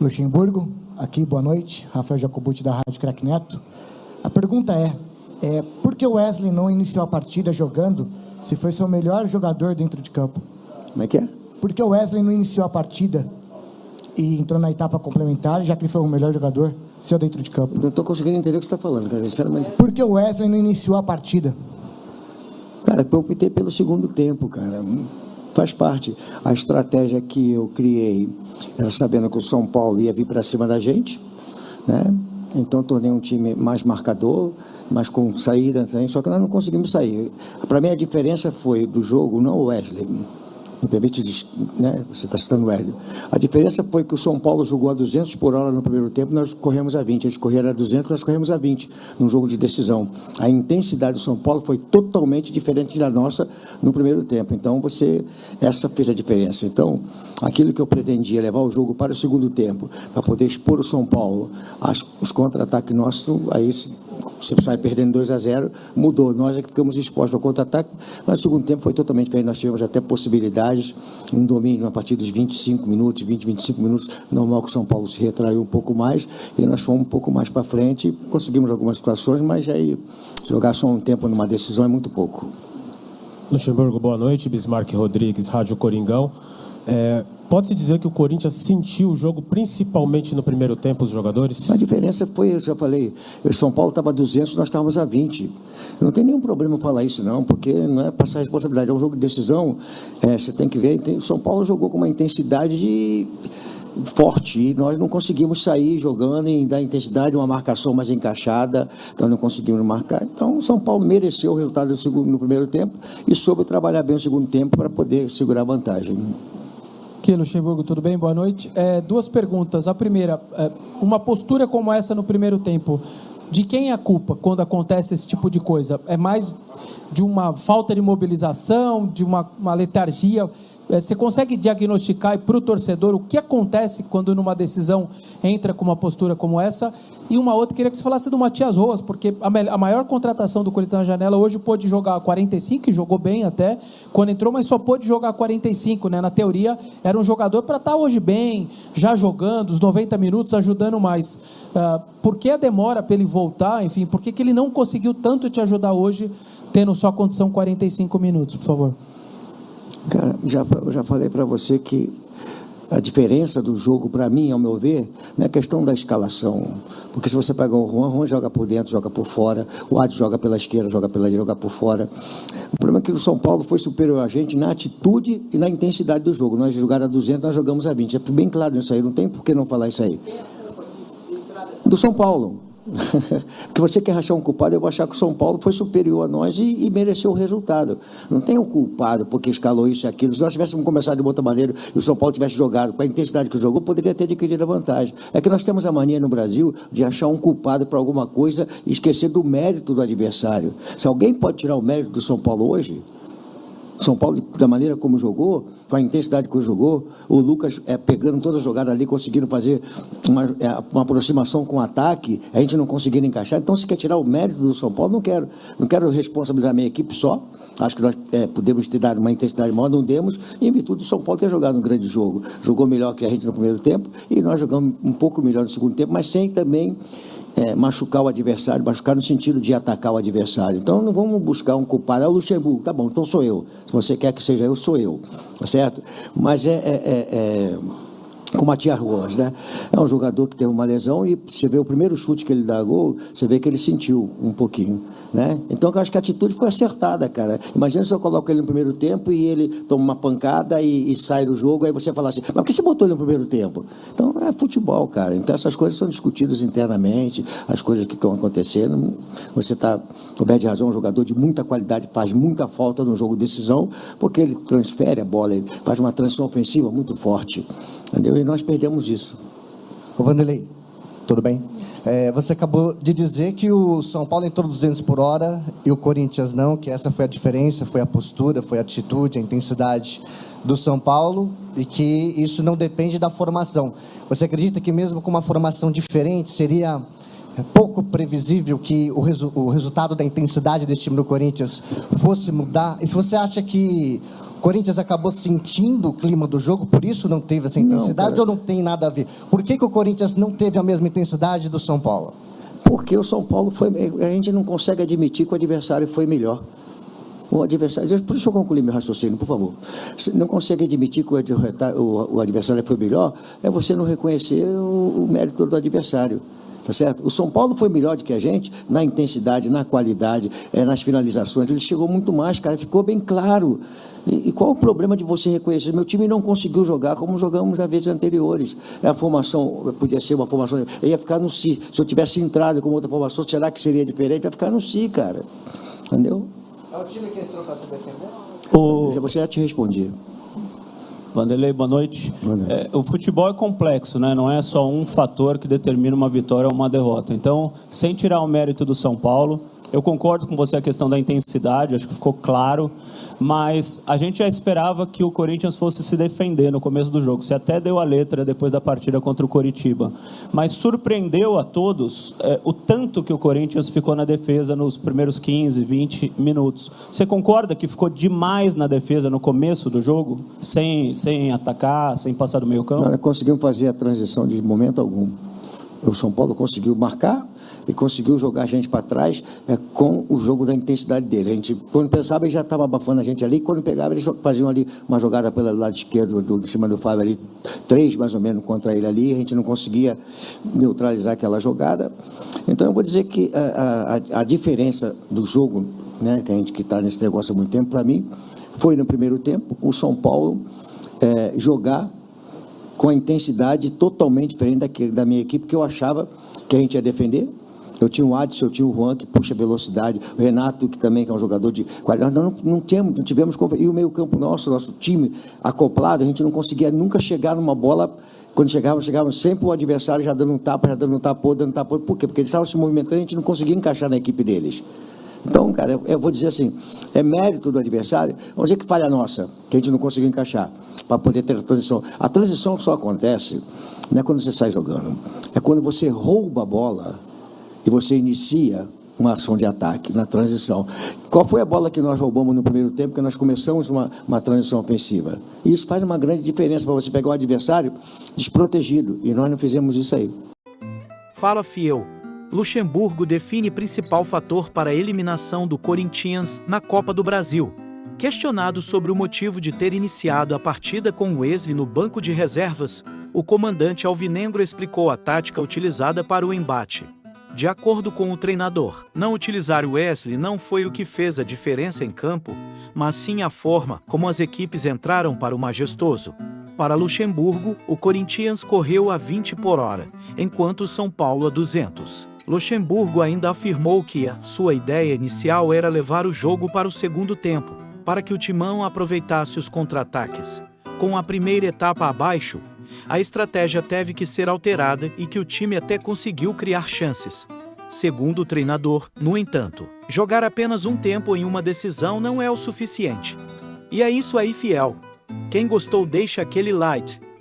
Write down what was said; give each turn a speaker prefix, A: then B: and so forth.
A: Luxemburgo, aqui, boa noite. Rafael Jacobucci, da Rádio Crack Neto. A pergunta é por que o Wesley não iniciou a partida jogando se foi seu melhor jogador dentro de campo?
B: Como é que é?
A: Por que o Wesley não iniciou a partida e entrou na etapa complementar, já que ele foi o melhor jogador seu dentro de campo?
B: Não estou conseguindo entender o que você está falando, cara, sinceramente.
A: Por que o Wesley não iniciou a partida?
B: Cara, eu optei pelo segundo tempo, cara. Faz parte. A estratégia que eu criei era sabendo que o São Paulo ia vir para cima da gente, né? Então tornei um time mais marcador, mas com saída, só que nós não conseguimos sair. Para mim a diferença foi do jogo, não o Wesley. Me permite, né? Você está citando o Hélio. A diferença foi que o São Paulo jogou a 200 por hora no primeiro tempo, nós corremos a 20. Eles correram a 200, nós corremos a 20 num jogo de decisão. A intensidade do São Paulo foi totalmente diferente da nossa no primeiro tempo. Então, essa fez a diferença. Então, aquilo que eu pretendia, levar o jogo para o segundo tempo, para poder expor o São Paulo, os contra-ataques nossos, aí você sai perdendo 2-0, mudou. Nós é que ficamos expostos ao contra-ataque, mas no segundo tempo foi totalmente diferente. Nós tivemos até possibilidades, um domínio a partir dos 25 minutos, 25 minutos, normal que o São Paulo se retraiu um pouco mais, e nós fomos um pouco mais para frente, conseguimos algumas situações, mas aí jogar só um tempo numa decisão é muito pouco.
C: Luxemburgo, boa noite. Bismarck Rodrigues, Rádio Coringão. Pode-se dizer que o Corinthians sentiu o jogo principalmente no primeiro tempo, os jogadores?
B: A diferença foi, eu já falei, o São Paulo estava a 200, nós estávamos a 20. Não tem nenhum problema falar isso não, porque não é passar a responsabilidade, é um jogo de decisão, você tem que ver, o São Paulo jogou com uma intensidade forte e nós não conseguimos sair jogando e dar intensidade, uma marcação mais encaixada, então não conseguimos marcar. Então o São Paulo mereceu o resultado no primeiro tempo e soube trabalhar bem o segundo tempo para poder segurar a vantagem.
D: Aqui, Luxemburgo, tudo bem? Boa noite. Duas perguntas. A primeira, uma postura como essa no primeiro tempo, de quem é a culpa quando acontece esse tipo de coisa? É mais de uma falta de mobilização, de uma letargia? Você consegue diagnosticar para o torcedor o que acontece quando numa decisão entra com uma postura como essa? E uma outra, queria que você falasse do Matias Rojas, porque a maior contratação do Corinthians na janela hoje pôde jogar a 45, e jogou bem até, quando entrou, mas só pôde jogar a 45, né? Na teoria, era um jogador para estar hoje bem, já jogando, os 90 minutos, ajudando mais. Por que a demora para ele voltar? Enfim, por que ele não conseguiu tanto te ajudar hoje, tendo só condição 45 minutos, por favor?
B: Cara, eu já falei para você que a diferença do jogo, para mim, ao meu ver, não é questão da escalação. Porque se você pegar o Juan joga por dentro, joga por fora, o Adi joga pela esquerda, joga pela direita, joga por fora. O problema é que o São Paulo foi superior a gente na atitude e na intensidade do jogo. Nós jogaram a 200, nós jogamos a 20. É bem claro isso aí, não tem por que não falar isso aí. Do São Paulo. Porque você quer achar um culpado, eu vou achar que o São Paulo foi superior a nós e mereceu o resultado. Não tem um culpado porque escalou isso e aquilo. Se nós tivéssemos começado de outra maneira e o São Paulo tivesse jogado com a intensidade que jogou, poderia ter adquirido a vantagem. É que nós temos a mania no Brasil de achar um culpado para alguma coisa e esquecer do mérito do adversário. Se alguém pode tirar o mérito do São Paulo hoje, São Paulo, da maneira como jogou, com a intensidade que jogou, o Lucas pegando toda a jogada ali, conseguindo fazer uma aproximação com o ataque, a gente não conseguindo encaixar. Então, se quer tirar o mérito do São Paulo, não quero responsabilizar a minha equipe só. Acho que nós podemos ter dado uma intensidade maior, não demos, e em virtude do São Paulo ter jogado um grande jogo. Jogou melhor que a gente no primeiro tempo, e nós jogamos um pouco melhor no segundo tempo, mas sem também machucar o adversário, machucar no sentido de atacar o adversário. Então não vamos buscar um culpado. O Luxemburgo, tá bom, então sou eu. Se você quer que seja eu, sou eu, tá certo? Mas com o Matias Rojas, né? É um jogador que teve uma lesão e você vê o primeiro chute que ele dá gol, você vê que ele sentiu um pouquinho, né? Então eu acho que a atitude foi acertada, cara. Imagina se eu coloco ele no primeiro tempo e ele toma uma pancada e sai do jogo, aí você fala assim, mas por que você botou ele no primeiro tempo? Então é futebol, cara. Então essas coisas são discutidas internamente, as coisas que estão acontecendo. Você está coberto de razão, um jogador de muita qualidade, faz muita falta no jogo de decisão, porque ele transfere a bola, ele faz uma transição ofensiva muito forte, entendeu? E nós perdemos isso.
A: Ô Vanderlei, tudo bem? Você acabou de dizer que o São Paulo entrou 200 por hora e o Corinthians não, que essa foi a diferença, foi a postura, foi a atitude, a intensidade do São Paulo e que isso não depende da formação. Você acredita que mesmo com uma formação diferente seria pouco previsível que o resultado da intensidade desse time do Corinthians fosse mudar? E se você acha que o Corinthians acabou sentindo o clima do jogo, por isso não teve essa intensidade, ou não tem nada a ver? Por que o Corinthians não teve a mesma intensidade do São Paulo?
B: Porque o São Paulo a gente não consegue admitir que o adversário foi melhor. O adversário, por isso eu concluí meu raciocínio, por favor. Se não consegue admitir que o adversário foi melhor, é você não reconhecer o mérito do adversário. Tá certo? O São Paulo foi melhor do que a gente na intensidade, na qualidade, nas finalizações. Ele chegou muito mais, cara, ficou bem claro. E qual o problema de você reconhecer? Meu time não conseguiu jogar como jogamos nas vezes anteriores. A formação podia ser uma formação. Eu ia ficar no Si. Se eu tivesse entrado com outra formação, será que seria diferente? Ia ficar no Si, cara. Entendeu?
A: É o time que entrou para se defender?
B: Você já te respondi.
E: Vanderlei, boa noite.
B: Boa noite.
E: O futebol é complexo, né? Não é só um fator que determina uma vitória ou uma derrota. Então, sem tirar o mérito do São Paulo, eu concordo com você a questão da intensidade, acho que ficou claro, mas a gente já esperava que o Corinthians fosse se defender no começo do jogo. Você até deu a letra depois da partida contra o Coritiba. Mas surpreendeu a todos o tanto que o Corinthians ficou na defesa nos primeiros 15, 20 minutos. Você concorda que ficou demais na defesa no começo do jogo? Sem atacar, sem passar do meio campo?
B: Não conseguimos fazer a transição de momento algum. O São Paulo conseguiu marcar e conseguiu jogar a gente para trás com o jogo da intensidade dele. A gente, quando pensava, ele já estava abafando a gente ali. Quando pegava, eles faziam ali uma jogada pelo lado esquerdo, em cima do Fábio ali, 3 mais ou menos contra ele ali. A gente não conseguia neutralizar aquela jogada. Então, eu vou dizer que a diferença do jogo, né, que a gente que está nesse negócio há muito tempo, para mim, foi no primeiro tempo, o São Paulo jogar com a intensidade totalmente diferente da minha equipe, que eu achava que a gente ia defender. Eu tinha o Adson, eu tinha o Juan, que puxa velocidade, o Renato, que também é um jogador de qualidade. Nós não tivemos... E o meio campo nosso time acoplado, a gente não conseguia nunca chegar numa bola. Quando chegava sempre o adversário já dando um tapa. Por quê? Porque eles estavam se movimentando e a gente não conseguia encaixar na equipe deles. Então, cara, eu vou dizer assim, é mérito do adversário, vamos dizer que falha nossa, que a gente não conseguiu encaixar, para poder ter a transição. A transição só acontece, não é quando você sai jogando, é quando você rouba a bola e você inicia uma ação de ataque na transição. Qual foi a bola que nós roubamos no primeiro tempo, que nós começamos uma transição ofensiva? E isso faz uma grande diferença para você pegar o adversário desprotegido, e nós não fizemos isso aí.
F: Fala, fiel. Luxemburgo define principal fator para a eliminação do Corinthians na Copa do Brasil. Questionado sobre o motivo de ter iniciado a partida com Wesley no banco de reservas, o comandante alvinegro explicou a tática utilizada para o embate. De acordo com o treinador, não utilizar o Wesley não foi o que fez a diferença em campo, mas sim a forma como as equipes entraram para o majestoso. Para Luxemburgo, o Corinthians correu a 20 por hora, enquanto o São Paulo a 200. Luxemburgo ainda afirmou que a sua ideia inicial era levar o jogo para o segundo tempo, para que o Timão aproveitasse os contra-ataques. Com a primeira etapa abaixo, a estratégia teve que ser alterada e que o time até conseguiu criar chances. Segundo o treinador, no entanto, jogar apenas um tempo em uma decisão não é o suficiente. E é isso aí, fiel. Quem gostou deixa aquele like.